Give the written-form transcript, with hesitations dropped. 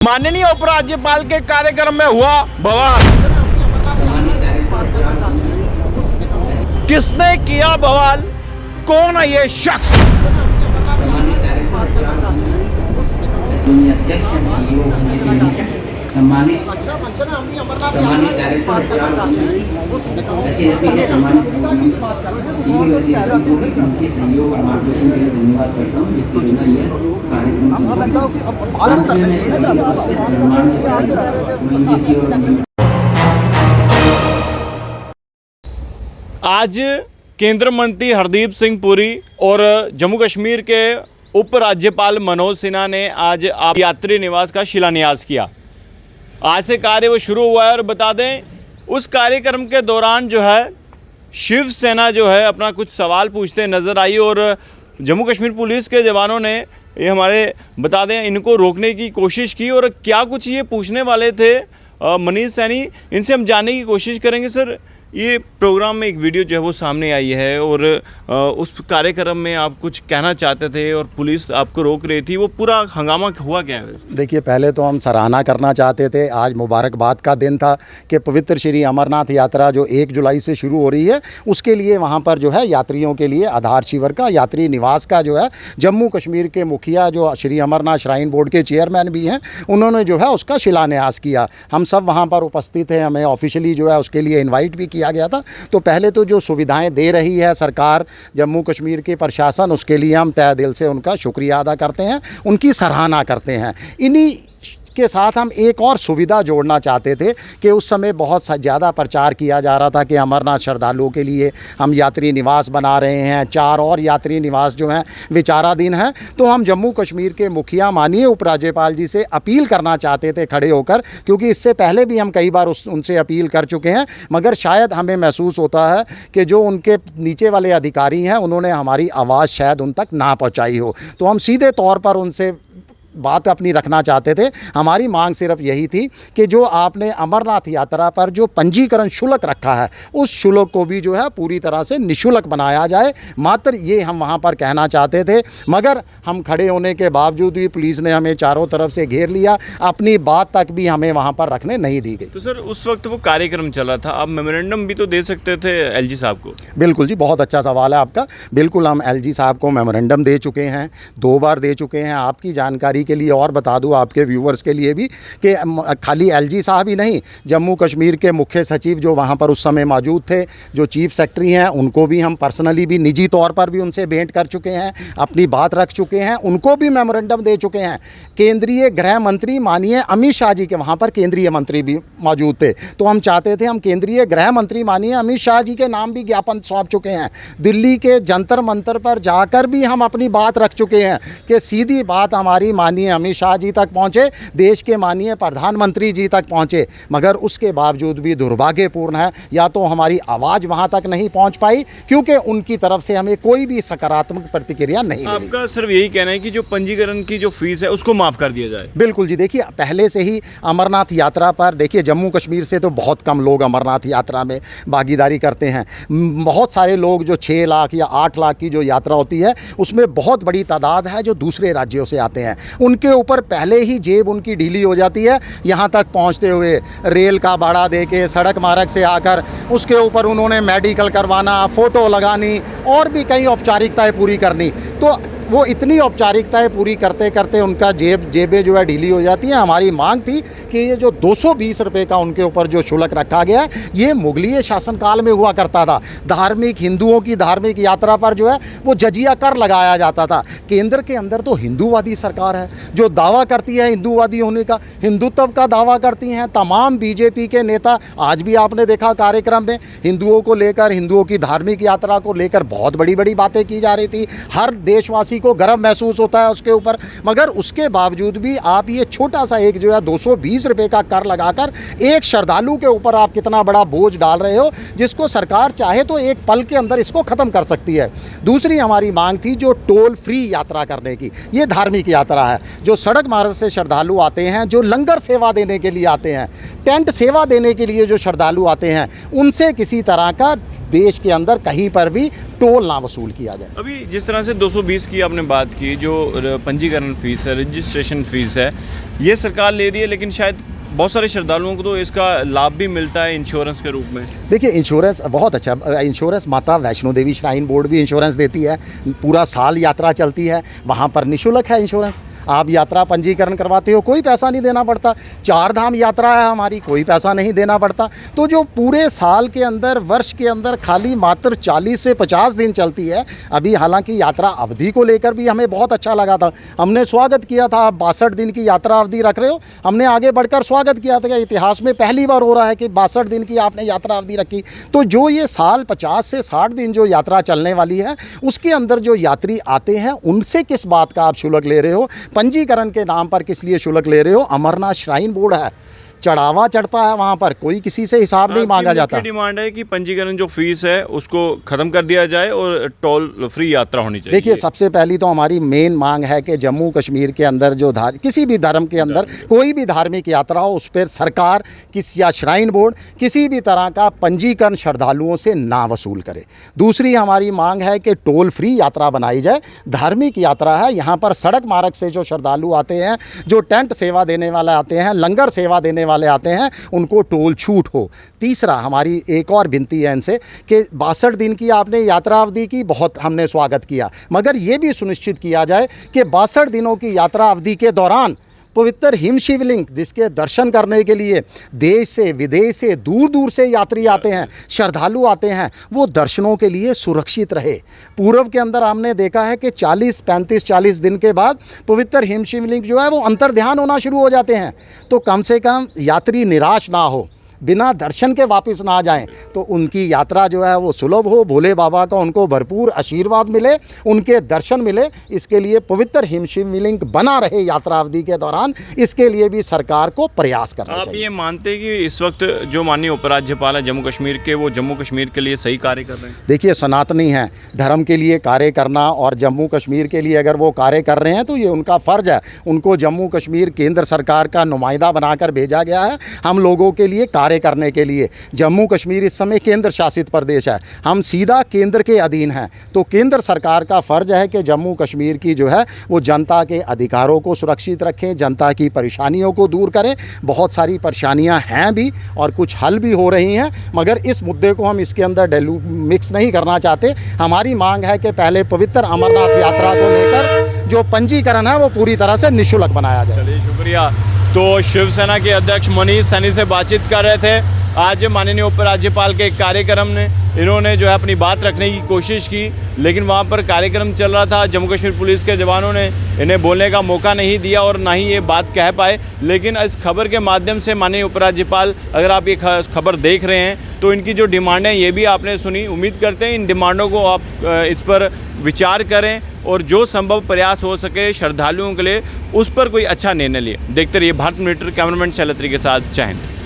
माननीय उपराज्यपाल के कार्यक्रम में हुआ बवाल। किसने किया बवाल? कौन है ये शख्स? सम्मानित डायरेक्टर एसएसपी के सम्मानित को भी उनके सहयोग और मार्गदर्शन के लिए धन्यवाद करता हूँ, जिसके बिना यह कार्यक्रम आज केंद्रीय मंत्री हरदीप सिंह पुरी और जम्मू कश्मीर के उपराज्यपाल मनोज सिन्हा ने आज यात्री निवास का शिलान्यास किया। आज से कार्य वो शुरू हुआ है और बता दें उस कार्यक्रम के दौरान जो है शिवसेना जो है अपना कुछ सवाल पूछते नज़र आई और जम्मू कश्मीर पुलिस के जवानों ने ये हमारे बता दें इनको रोकने की कोशिश की और क्या कुछ ये पूछने वाले थे मनीष सैनी, इनसे हम जानने की कोशिश करेंगे। सर, ये प्रोग्राम में एक वीडियो जो है वो सामने आई है और उस कार्यक्रम में आप कुछ कहना चाहते थे और पुलिस आपको रोक रही थी, वो पूरा हंगामा हुआ क्या है? देखिए, पहले तो हम सराहना करना चाहते थे। आज मुबारकबाद का दिन था कि पवित्र श्री अमरनाथ यात्रा जो 1 जुलाई से शुरू हो रही है, उसके लिए वहाँ पर जो है यात्रियों के लिए आधार शिविर का, यात्री निवास का जो है जम्मू कश्मीर के मुखिया जो श्री अमरनाथ श्राइन बोर्ड के चेयरमैन भी हैं, उन्होंने जो है उसका शिलान्यास किया। हम सब वहाँ पर उपस्थित हैं, हमें ऑफिशियली जो है उसके लिए इन्वाइट भी किया गया था। तो पहले तो जो सुविधाएं दे रही है सरकार, जम्मू कश्मीर के प्रशासन, उसके लिए हम तहे दिल से उनका शुक्रिया अदा करते हैं, उनकी सराहना करते हैं। इन्हीं के साथ हम एक और सुविधा जोड़ना चाहते थे कि उस समय बहुत ज़्यादा प्रचार किया जा रहा था कि अमरनाथ श्रद्धालुओं के लिए हम यात्री निवास बना रहे हैं, 4 और यात्री निवास जो हैं विचाराधीन हैं। तो हम जम्मू कश्मीर के मुखिया माननीय उपराज्यपाल जी से अपील करना चाहते थे खड़े होकर, क्योंकि इससे पहले भी हम कई बार उनसे अपील कर चुके हैं, मगर शायद हमें महसूस होता है कि जो उनके नीचे वाले अधिकारी हैं उन्होंने हमारी आवाज़ शायद उन तक ना पहुँचाई हो। तो हम सीधे तौर पर उनसे बात अपनी रखना चाहते थे। हमारी मांग सिर्फ यही थी कि जो आपने अमरनाथ यात्रा पर जो पंजीकरण शुल्क रखा है, उस शुल्क को भी जो है पूरी तरह से निःशुल्क बनाया जाए, मात्र ये हम वहाँ पर कहना चाहते थे। मगर हम खड़े होने के बावजूद भी पुलिस ने हमें चारों तरफ से घेर लिया, अपनी बात तक भी हमें वहाँ पर रखने नहीं दी गई। तो सर, उस वक्त वो कार्यक्रम चला था, आप मेमोरेंडम भी तो दे सकते थे एलजी साहब को। बिल्कुल जी, बहुत अच्छा सवाल है आपका। बिल्कुल, हम एलजी साहब को मेमोरेंडम दे चुके हैं, 2 बार दे चुके हैं। आपकी जानकारी के लिए और बता दूं, आपके व्यूवर्स के लिए भी, कि खाली एलजी साहब ही नहीं, जम्मू कश्मीर के मुख्य सचिव जो वहां पर उस समय मौजूद थे, जो चीफ सेक्रेटरी हैं, उनको भी हम पर्सनली भी निजी तौर पर भी उनसे भेंट कर चुके हैं, अपनी बात रख चुके हैं, उनको भी मेमोरेंडम दे चुके हैं। केंद्रीय गृह मंत्री माननीय अमित शाह जी के, वहाँ पर केंद्रीय मंत्री भी मौजूद थे, तो हम चाहते थे हम केंद्रीय गृह मंत्री माननीय अमित शाह जी के नाम भी ज्ञापन सौंप चुके हैं। दिल्ली के जंतर मंतर पर जाकर भी हम अपनी बात रख चुके हैं कि सीधी बात हमारी माननीय अमित शाह जी तक पहुंचे, देश के माननीय प्रधानमंत्री जी तक पहुंचे। मगर उसके बावजूद भी दुर्भाग्यपूर्ण है, या तो हमारी आवाज़ वहां तक नहीं पहुंच पाई, क्योंकि उनकी तरफ से हमें कोई भी सकारात्मक प्रतिक्रिया नहीं मिली। आपका सिर्फ यही कहना है कि जो पंजीकरण की जो फीस है उसको माफ़ कर दिया जाए? बिल्कुल जी, देखिए, पहले से ही अमरनाथ यात्रा पर, देखिए, जम्मू कश्मीर से तो बहुत कम लोग अमरनाथ यात्रा में भागीदारी करते हैं। बहुत सारे लोग, जो 6 लाख या 8 लाख की जो यात्रा होती है, उसमें बहुत बड़ी तादाद है जो दूसरे राज्यों से आते हैं। उनके ऊपर पहले ही जेब उनकी ढीली हो जाती है, यहाँ तक पहुँचते हुए रेल का भाड़ा दे के, सड़क मार्ग से आकर उसके ऊपर उन्होंने मेडिकल करवाना, फ़ोटो लगानी और भी कई औपचारिकताएं पूरी करनी। तो वो इतनी औपचारिकताएं पूरी करते करते उनका जेबें जो है ढीली हो जाती हैं। हमारी मांग थी कि ये जो 220 रुपये का उनके ऊपर जो शुल्क रखा गया है, ये मुगलीय शासनकाल में हुआ करता था। धार्मिक, हिंदुओं की धार्मिक यात्रा पर जो है वो जजिया कर लगाया जाता था। केंद्र के अंदर तो हिंदूवादी सरकार है जो दावा करती है हिंदूवादी होने का, हिंदुत्व का दावा करती हैं। तमाम बीजेपी के नेता, आज भी आपने देखा कार्यक्रम में हिंदुओं को लेकर, हिंदुओं की धार्मिक यात्रा को लेकर बहुत बड़ी बड़ी बातें की जा रही थी। हर देशवासी को गर्व महसूस होता है उसके ऊपर, मगर उसके बावजूद भी आप ये छोटा सा एक जो है 220 रुपये का कर लगाकर एक श्रद्धालु के ऊपर आप कितना बड़ा बोझ डाल रहे हो, जिसको सरकार चाहे तो एक पल के अंदर इसको ख़त्म कर सकती है। दूसरी हमारी मांग थी जो टोल फ्री यात्रा करने की। ये धार्मिक यात्रा है, जो सड़क मार्ग से श्रद्धालु आते हैं, जो लंगर सेवा देने के लिए आते हैं, टेंट सेवा देने के लिए जो श्रद्धालु आते हैं, उनसे किसी तरह का देश के अंदर कहीं पर भी टोल ना वसूल किया जाए। अभी जिस तरह से 220 की आपने बात की, जो पंजीकरण फीस है, रजिस्ट्रेशन फीस है, ये सरकार ले रही है, लेकिन शायद बहुत सारे श्रद्धालुओं को तो इसका लाभ भी मिलता है इंश्योरेंस के रूप में। देखिए इंश्योरेंस बहुत अच्छा, इंश्योरेंस माता वैष्णो देवी श्राइन बोर्ड भी इंश्योरेंस देती है, पूरा साल यात्रा चलती है, वहाँ पर निःशुल्क है इंश्योरेंस। आप यात्रा पंजीकरण करवाते हो, कोई पैसा नहीं देना पड़ता। 4 धाम यात्रा है हमारी, कोई पैसा नहीं देना पड़ता। तो जो पूरे साल के अंदर, वर्ष के अंदर खाली मात्र 40 से 50 दिन चलती है। अभी हालांकि यात्रा अवधि को लेकर भी हमें बहुत अच्छा लगा था, हमने स्वागत किया था। आप 62 दिन की यात्रा अवधि रख रहे हो, हमने आगे बढ़कर स्वागत किया था। इतिहास में पहली बार हो रहा है कि 62 दिन की आपने यात्रा अवधि रखी। तो जो ये साल 50 से 60 दिन जो यात्रा चलने वाली है, उसके अंदर जो यात्री आते हैं उनसे किस बात का आप शुल्क ले रहे हो? पंजीकरण के नाम पर किस लिए शुल्क ले रहे हो? अमरनाथ श्राइन बोर्ड है, चढ़ावा चढ़ता है वहाँ पर, कोई किसी से हिसाब नहीं मांगा जाता। डिमांड है कि पंजीकरण जो फीस है उसको खत्म कर दिया जाए और टोल फ्री यात्रा होनी चाहिए। देखिए सबसे पहली तो हमारी मेन मांग है कि जम्मू कश्मीर के अंदर जो किसी भी धर्म के अंदर कोई भी धार्मिक यात्रा हो, उस पर सरकार या श्राइन बोर्ड किसी भी तरह का पंजीकरण श्रद्धालुओं से ना वसूल करे। दूसरी हमारी मांग है कि टोल फ्री यात्रा बनाई जाए। धार्मिक यात्रा है, यहाँ पर सड़क मार्ग से जो श्रद्धालु आते हैं, जो टेंट सेवा देने वाले आते हैं, लंगर सेवा देने वाले आते हैं, उनको टोल छूट हो। तीसरा हमारी एक और विनती है इनसे कि 62 दिन की आपने यात्रा अवधि की, बहुत हमने स्वागत किया, मगर ये भी सुनिश्चित किया जाए कि 62 दिनों की यात्रा अवधि के दौरान पवित्र हिम शिवलिंग जिसके दर्शन करने के लिए देश से, विदेश से, दूर दूर से यात्री आते हैं, श्रद्धालु आते हैं, वो दर्शनों के लिए सुरक्षित रहे। पूर्व के अंदर हमने देखा है कि 40 दिन के बाद पवित्र हिम शिवलिंग जो है वो अंतर्ध्यान होना शुरू हो जाते हैं। तो कम से कम यात्री निराश ना हो, बिना दर्शन के वापस ना जाएं, तो उनकी यात्रा जो है वो सुलभ हो, भोले बाबा का उनको भरपूर आशीर्वाद मिले, उनके दर्शन मिले। इसके लिए पवित्र हिम शिवलिंग बना रहे यात्रा अवधि के दौरान, इसके लिए भी सरकार को प्रयास करना चाहिए। आप ये मानते हैं कि इस वक्त जो माननीय उपराज्यपाल है जम्मू कश्मीर के, वो जम्मू कश्मीर के लिए सही कार्य कर रहे हैं? देखिए सनातनी हैं, धर्म के लिए कार्य करना, और जम्मू कश्मीर के लिए अगर वो कार्य कर रहे हैं तो ये उनका फ़र्ज़ है। उनको जम्मू कश्मीर केंद्र सरकार का नुमाइंदा बनाकर भेजा गया है हम लोगों के लिए कार्य करने के लिए। जम्मू कश्मीर इस समय केंद्र शासित प्रदेश है, हम सीधा केंद्र के अधीन हैं। तो केंद्र सरकार का फ़र्ज़ है कि जम्मू कश्मीर की जो है वो जनता के अधिकारों को सुरक्षित रखें, जनता की परेशानियों को दूर करें। बहुत सारी परेशानियां हैं भी और कुछ हल भी हो रही हैं, मगर इस मुद्दे को हम इसके अंदर मिक्स नहीं करना चाहते। हमारी मांग है कि पहले पवित्र अमरनाथ यात्रा को लेकर जो पंजीकरण है वो पूरी तरह से निःशुल्क बनाया जाए। चलिए शुक्रिया। तो शिवसेना के अध्यक्ष मनीष सैनी से बातचीत कर रहे थे। आज माननीय उपराज्यपाल के कार्यक्रम ने इन्होंने जो है अपनी बात रखने की कोशिश की, लेकिन वहाँ पर कार्यक्रम चल रहा था, जम्मू कश्मीर पुलिस के जवानों ने इन्हें बोलने का मौका नहीं दिया और ना ही ये बात कह पाए। लेकिन इस खबर के माध्यम से माननीय उपराज्यपाल, अगर आप ये खबर देख रहे हैं तो इनकी जो डिमांडें ये भी आपने सुनी। उम्मीद करते हैं इन डिमांडों को आप इस पर विचार करें और जो संभव प्रयास हो सके श्रद्धालुओं के लिए उस पर कोई अच्छा निर्णय लिए। देखते रहिए भारत मिलिट्री, कैमरामैन शैलत्री के साथ। जय हिंद।